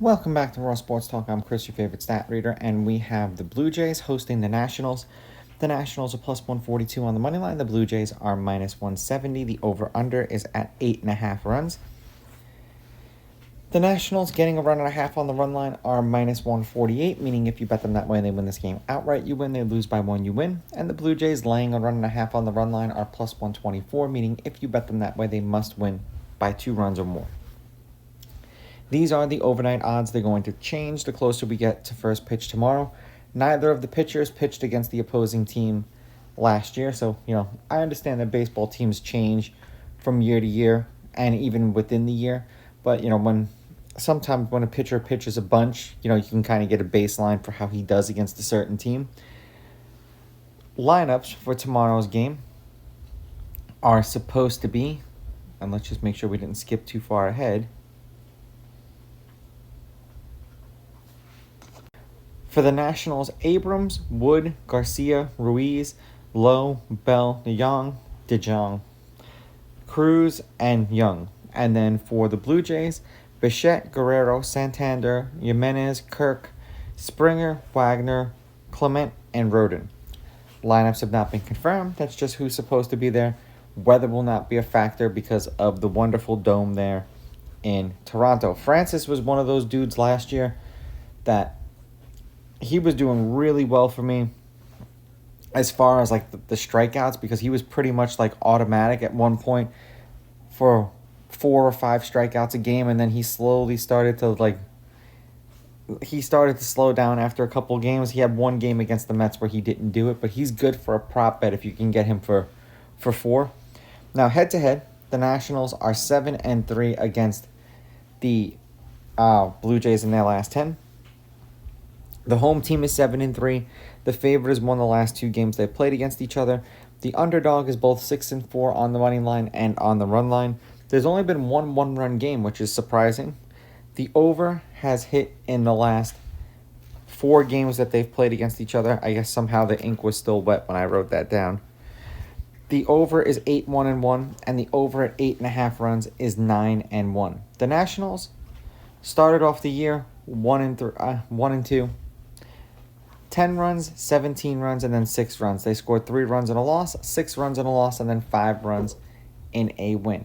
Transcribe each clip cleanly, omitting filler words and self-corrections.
Welcome back to Raw Sports Talk. I'm Chris, your favorite stat reader, and we have the Blue Jays hosting the Nationals. The Nationals are plus 142 on the money line. The Blue Jays are minus 170. The over-under is at 8.5 runs. The Nationals getting a run and a half on the run line are minus 148, meaning if you bet them that way, they win this game outright. You win, they lose by one, you win. And the Blue Jays laying a run and a half on the run line are plus 124, meaning if you bet them that way, they must win by 2 runs or more. These are the overnight odds. They're going to change the closer we get to first pitch tomorrow. Neither of the pitchers pitched against the opposing team last year. So, I understand that baseball teams change from year to year and even within the year. But, sometimes when a pitcher pitches a bunch, you can kind of get a baseline for how he does against a certain team. Lineups for tomorrow's game are supposed to be, and let's just make sure we didn't skip too far ahead. For the Nationals, Abrams, Wood, Garcia, Ruiz, Lowe, Bell, DeJong, Cruz, and Young. And then for the Blue Jays, Bichette, Guerrero, Santander, Jimenez, Kirk, Springer, Wagner, Clement, and Rodon. Lineups have not been confirmed. That's just who's supposed to be there. Weather will not be a factor because of the wonderful dome there in Toronto. Francis was one of those dudes last year that he was doing really well for me as far as like the strikeouts, because he was pretty much like automatic at one point for 4 or 5 strikeouts a game, and then he slowly started to slow down after a couple games. He had one game against the Mets where he didn't do it, but he's good for a prop bet if you can get him for 4. Now head to head, the Nationals are 7-3 against the Blue Jays in their last 10. The home team is 7-3. The favorite has won the last 2 games they played against each other. The underdog is both 6-4 on the money line and on the run line. There's only been one one-run game, which is surprising. The over has hit in the last 4 games that they've played against each other. I guess somehow the ink was still wet when I wrote that down. The over is 8-1-1, and the over at 8.5 runs is 9-1. The Nationals started off the year 1-2. 10 runs, 17 runs, and then 6 runs. They scored 3 runs and a loss, 6 runs and a loss, and then 5 runs in a win.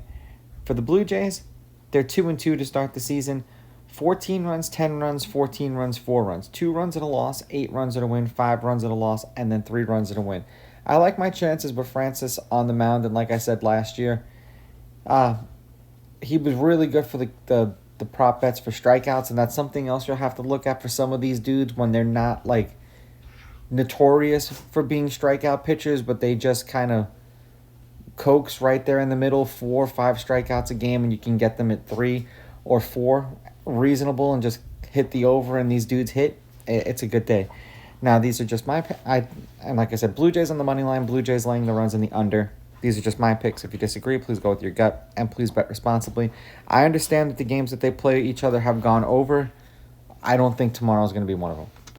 For the Blue Jays, they're 2-2 to start the season. 14 runs, 10 runs, 14 runs, 4 runs. 2 runs and a loss, 8 runs and a win, 5 runs and a loss, and then 3 runs and a win. I like my chances with Francis on the mound, and like I said last year, he was really good for the prop bets for strikeouts, and that's something else you'll have to look at for some of these dudes when they're not like notorious for being strikeout pitchers, but they just kind of coax right there in the middle, 4 or 5 strikeouts a game, and you can get them at 3 or 4 reasonable and just hit the over, and these dudes hit. It's a good day. Now, these are just and like I said, Blue Jays on the money line, Blue Jays laying the runs in the under. These are just my picks. If you disagree, please go with your gut, and please bet responsibly. I understand that the games that they play each other have gone over. I don't think tomorrow is going to be one of them.